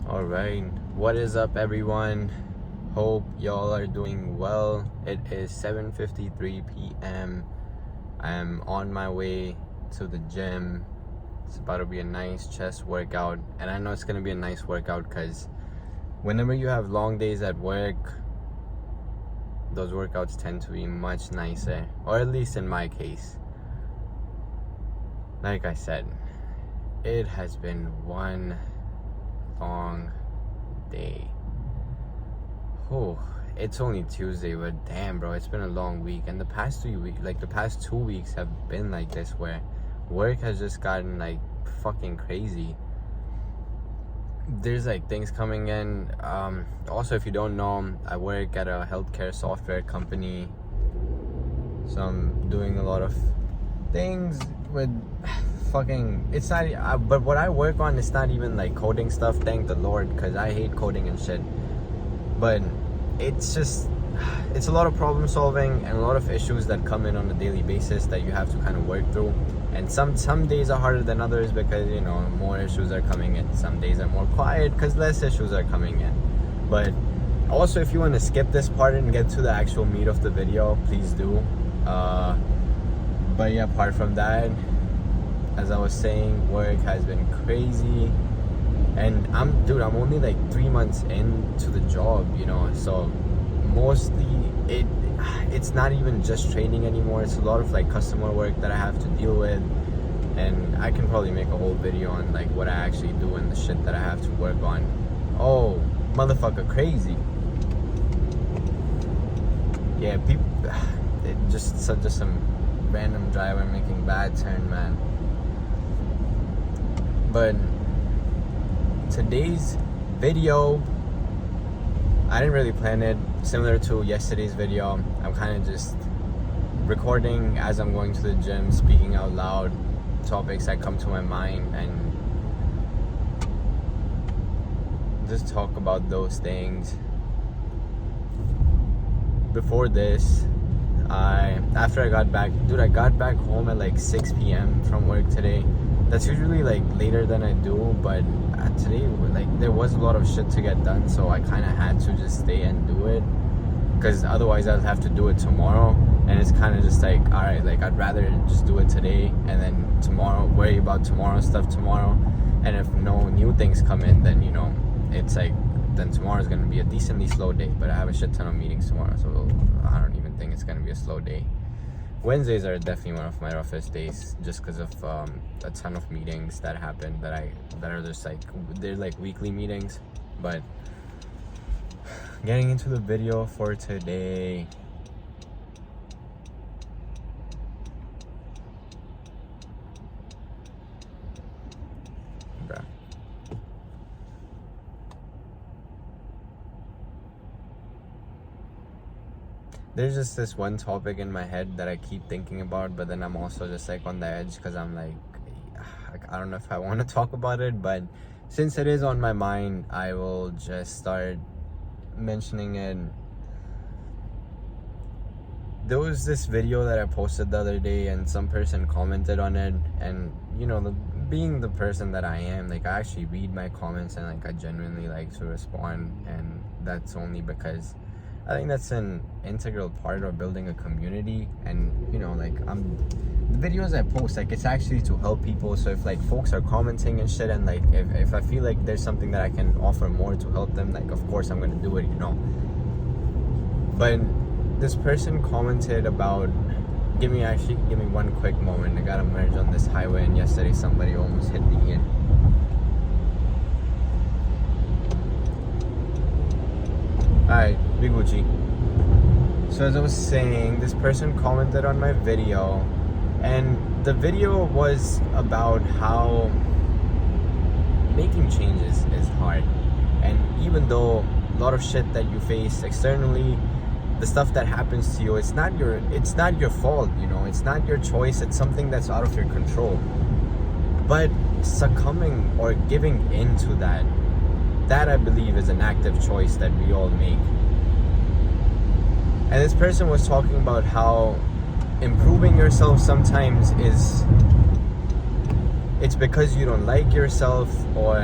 All right, what is up, everyone? Hope y'all are doing well. It is 7:53 p.m. I am on my way to the gym. It's about to be a nice chest workout, and I know it's gonna be a nice workout because whenever you have long days at work, those workouts tend to be much nicer, or at least in my case. Like I said, it has been one long day. Oh, it's only Tuesday, but damn, bro, it's been a long week. And the past 3 weeks, like the past 2 weeks, have been like this, where work has just gotten like fucking crazy. There's like things coming in. Also, if you don't know, I work at a healthcare software company, so I'm doing a lot of things with fucking, it's not, but what I work on is not even like coding stuff, thank the Lord, because I hate coding and shit. But it's just, it's a lot of problem solving and a lot of issues that come in on a daily basis that you have to kind of work through. And some days are harder than others because, you know, more issues are coming in. Some days are more quiet because less issues are coming in. But also, if you want to skip this part and get to the actual meat of the video, please do. But yeah, apart from that, as I was saying, work has been crazy. And I'm only like 3 months into the job, you know, so mostly it's not even just training anymore. It's a lot of like customer work that I have to deal with, and I can probably make a whole video on like what I actually do and the shit that I have to work on. Oh, motherfucker, crazy. Yeah, people, it just some random driver making bad turn, man. But today's video, I didn't really plan it. Similar to yesterday's video, I'm kind of just recording as I'm going to the gym, speaking out loud topics that come to my mind, and just talk about those things. Before this, after I got back, I got back home at like 6 p.m. from work today. That's usually like later than I do, but today, like, there was a lot of shit to get done, so I kind of had to just stay and do it, because otherwise I'd have to do it tomorrow, and it's kind of just like, all right, like, I'd rather just do it today and then tomorrow worry about tomorrow's stuff tomorrow. And if no new things come in, then, you know, it's like, then tomorrow's gonna be a decently slow day. But I have a shit ton of meetings tomorrow, so I don't even think it's gonna be a slow day. Wednesdays are definitely one of my roughest days, just because of a ton of meetings that happen that are just like, they're like weekly meetings. But getting into the video for today, bruh. There's just this one topic in my head that I keep thinking about, but then I'm also just like on the edge because I'm like, I don't know if I want to talk about it, but since it is on my mind, I will just start mentioning it. There was this video that I posted the other day, and some person commented on it, and, you know, being the person that I am, like, I actually read my comments, and like I genuinely like to respond, and that's only because I think that's an integral part of building a community. And, you know, like, the videos I post, like, it's actually to help people. So if like folks are commenting and shit, and like if I feel like there's something that I can offer more to help them, like, of course I'm gonna do it, you know. But this person commented about, give me one quick moment. I gotta merge on this highway, and yesterday somebody almost hit me in. Alright, Big Gucci. So as I was saying, this person commented on my video, and the video was about how making changes is hard. And even though a lot of shit that you face externally, the stuff that happens to you, it's not your fault, you know, it's not your choice, it's something that's out of your control. But succumbing or giving into that I believe is an active choice that we all make. And this person was talking about how improving yourself sometimes it's because you don't like yourself, or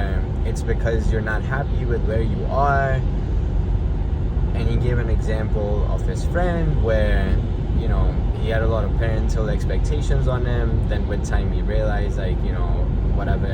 it's because you're not happy with where you are. And he gave an example of his friend where, you know, he had a lot of parental expectations on him. Then with time he realized, like, you know, whatever,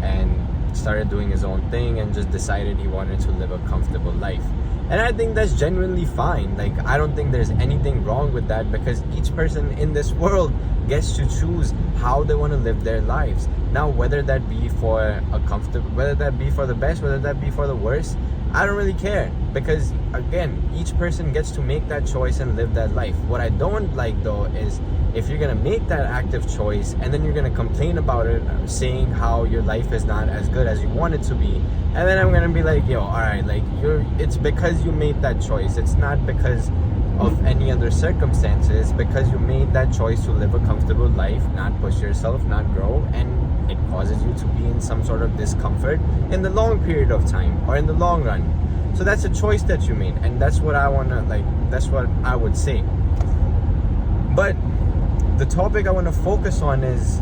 and started doing his own thing and just decided he wanted to live a comfortable life. And I think that's genuinely fine. Like, I don't think there's anything wrong with that, because each person in this world gets to choose how they want to live their lives. Now, whether that be for a comfortable, whether that be for the best, whether that be for the worst, I don't really care, because again, each person gets to make that choice and live that life. What I don't like though is if you're gonna make that active choice and then you're gonna complain about it, saying how your life is not as good as you want it to be, and then I'm gonna be like, yo, alright, like, it's because you made that choice. It's not because of any other circumstances, because you made that choice to live a comfortable life, not push yourself, not grow, and it causes you to be in some sort of discomfort in the long period of time or in the long run. So that's a choice that you made, and that's what I wanna, like, that's what I would say. But the topic I want to focus on is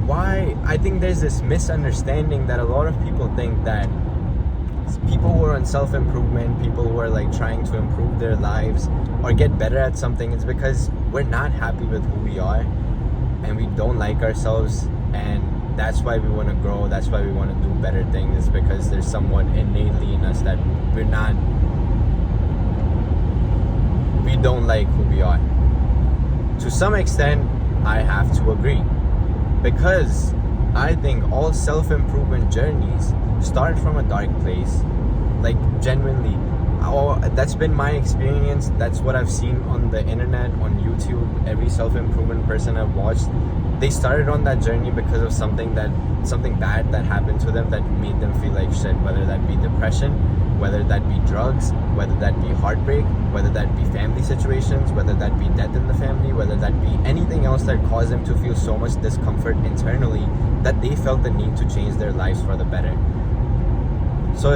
why I think there's this misunderstanding that a lot of people think that people who are on self-improvement, people who are like trying to improve their lives or get better at something, it's because we're not happy with who we are and we don't like ourselves, and that's why we want to grow, that's why we want to do better things, because there's somewhat innately in us that we don't like who we are. To some extent, I have to agree, because I think all self-improvement journeys start from a dark place. Like, genuinely, that's been my experience. That's what I've seen on the internet, on YouTube. Every self-improvement person I've watched, they started on that journey because of something bad that happened to them that made them feel like shit, whether that be depression, whether that be drugs, whether that be heartbreak, whether that be family situations, whether that be death in the family, whether that be anything else that caused them to feel so much discomfort internally that they felt the need to change their lives for the better. So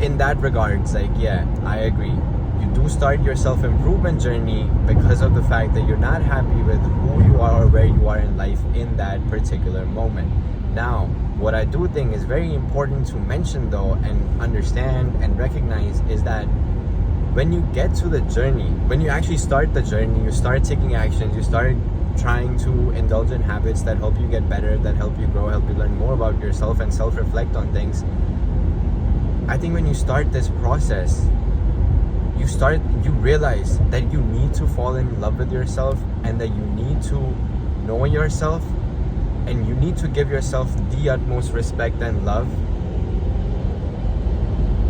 in that regards, like, yeah, I agree. You do start your self-improvement journey because of the fact that you're not happy with who you are or where you are in life in that particular moment. Now, what I do think is very important to mention though, and understand and recognize, is that when you get to the journey, when you actually start the journey, you start taking actions, you start trying to indulge in habits that help you get better, that help you grow, help you learn more about yourself and self-reflect on things. I think when you start this process, you realize that you need to fall in love with yourself, and that you need to know yourself, and you need to give yourself the utmost respect and love.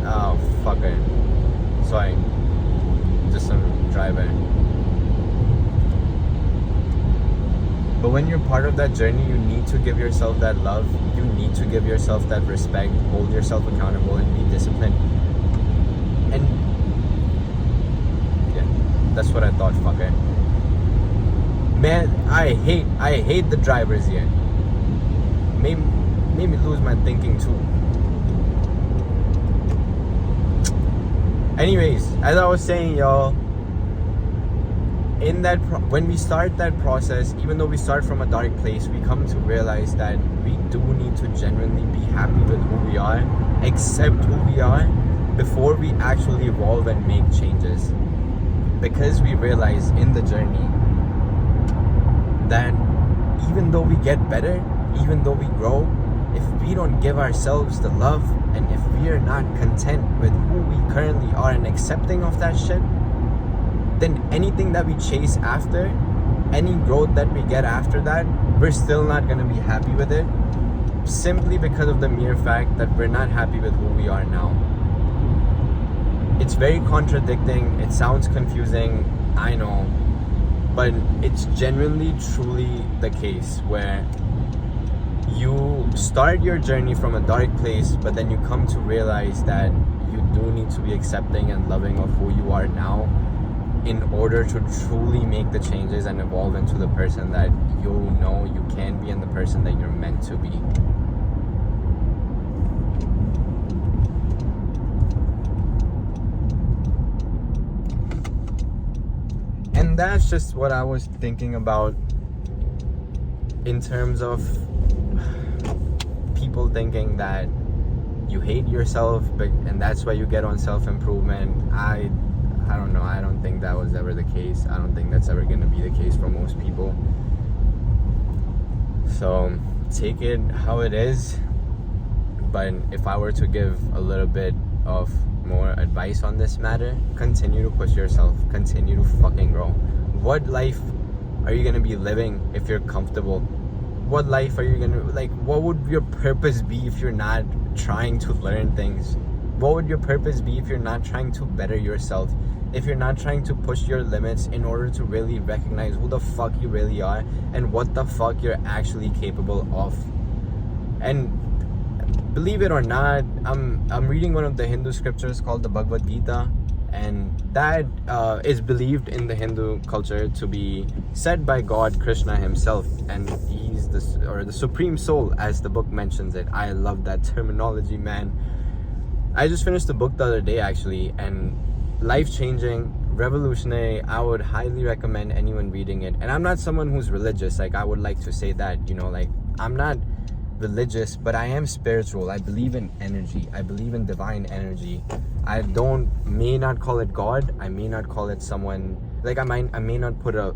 Oh, fuck it. Sorry. Just some driver. But when you're part of that journey, you need to give yourself that love. You need to give yourself that respect, hold yourself accountable, and be disciplined. And yeah, that's what I thought, fucker. Man, I hate the drivers here. Made me lose my thinking too. Anyways, as I was saying, y'all, in that when we start that process, even though we start from a dark place, we come to realize that we do need to genuinely be happy with who we are, accept who we are, before we actually evolve and make changes. Because we realize in the journey that even though we get better, even though we grow, if we don't give ourselves the love, and if we are not content with who we currently are and accepting of that shit, then anything that we chase after, any growth that we get after that, we're still not going to be happy with it, simply because of the mere fact that we're not happy with who we are now. It's very contradicting, it sounds confusing, I know, but it's genuinely truly the case where you start your journey from a dark place, but then you come to realize that you do need to be accepting and loving of who you are now in order to truly make the changes and evolve into the person that you know you can be and the person that you're meant to be. And that's just what I was thinking about in terms of people people thinking that you hate yourself, and that's why you get on self-improvement. I don't know. I don't think that was ever the case. I don't think that's ever going to be the case for most people. So take it how it is. But if I were to give a little bit of more advice on this matter, continue to push yourself. Continue to fucking grow. What life are you going to be living if you're comfortable? What life are you going to, like, what would your purpose be if you're not trying to learn things? What would your purpose be if you're not trying to better yourself? If you're not trying to push your limits in order to really recognize who the fuck you really are and what the fuck you're actually capable of? And believe it or not, I'm reading one of the Hindu scriptures called the Bhagavad Gita, and that is believed in the Hindu culture to be said by God Krishna himself, and he's the supreme soul, as the book mentions it. I love that terminology, man. I just finished the book the other day actually, and life-changing, revolutionary. I would highly recommend anyone reading it. And I'm not someone who's religious, like I would like to say that, you know, like I'm not religious, but I am spiritual. I believe in energy. I believe in divine energy. I may not call it God. I may not call it someone, like I may not put a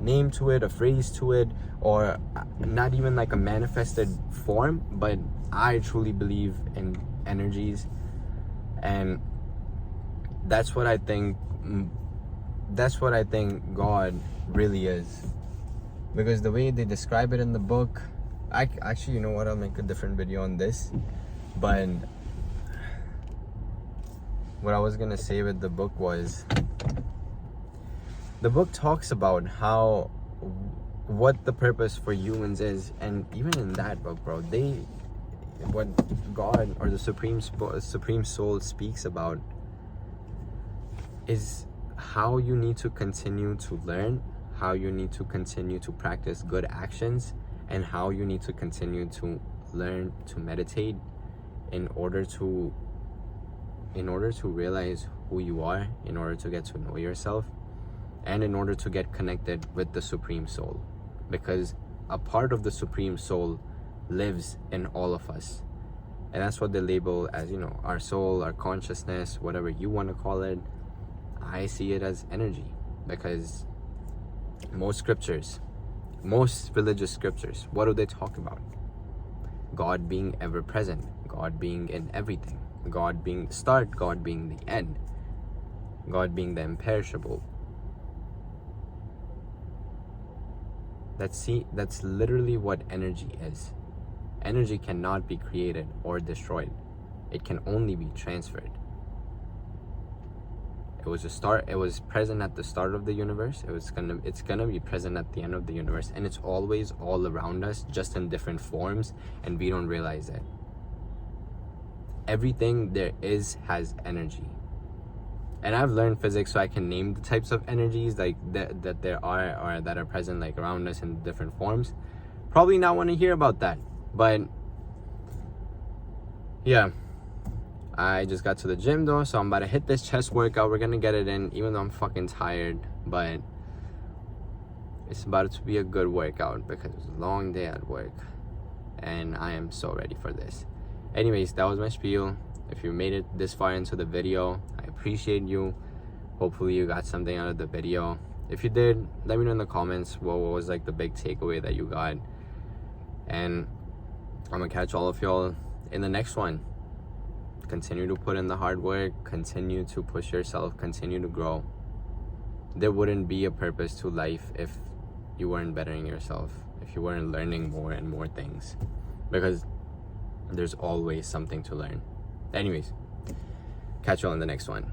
name to it, a phrase to it, or not even like a manifested form, but I truly believe in energies. And that's what I think God really is, because the way they describe it in the book, actually, you know what, I'll make a different video on this. But what I was gonna say with the book was, the book talks about what the purpose for humans is. And even in that book, bro, what God or the supreme soul speaks about is how you need to continue to learn, how you need to continue to practice good actions, and how you need to continue to learn to meditate in order to realize who you are, in order to get to know yourself, and in order to get connected with the Supreme Soul. Because a part of the Supreme Soul lives in all of us. And that's what they label as, you know, our soul, our consciousness, whatever you want to call it. I see it as energy, because most religious scriptures, what do they talk about? God being ever present, God being in everything, God being the start, God being the end, God being the imperishable. That's literally what energy is. Energy cannot be created or destroyed. It can only be transferred. It was present at the start of the universe. It's gonna be present at the end of the universe, and it's always all around us, just in different forms, and we don't realize it. Everything there is has energy. And I've learned physics, so I can name the types of energies like that there are, or that are present like around us in different forms. Probably not want to hear about that, but yeah. I just got to the gym though, so I'm about to hit this chest workout. We're gonna get it in, even though I'm fucking tired, but it's about to be a good workout because it was a long day at work, and I am so ready for this. Anyways, that was my spiel. If you made it this far into the video, I appreciate you. Hopefully you got something out of the video. If you did, let me know in the comments what was like the big takeaway that you got, and I'm gonna catch all of y'all in the next one. Continue to put in the hard work, continue to push yourself, continue to grow. There wouldn't be a purpose to life if you weren't bettering yourself, if you weren't learning more and more things, because there's always something to learn. Anyways, catch you all in the next one.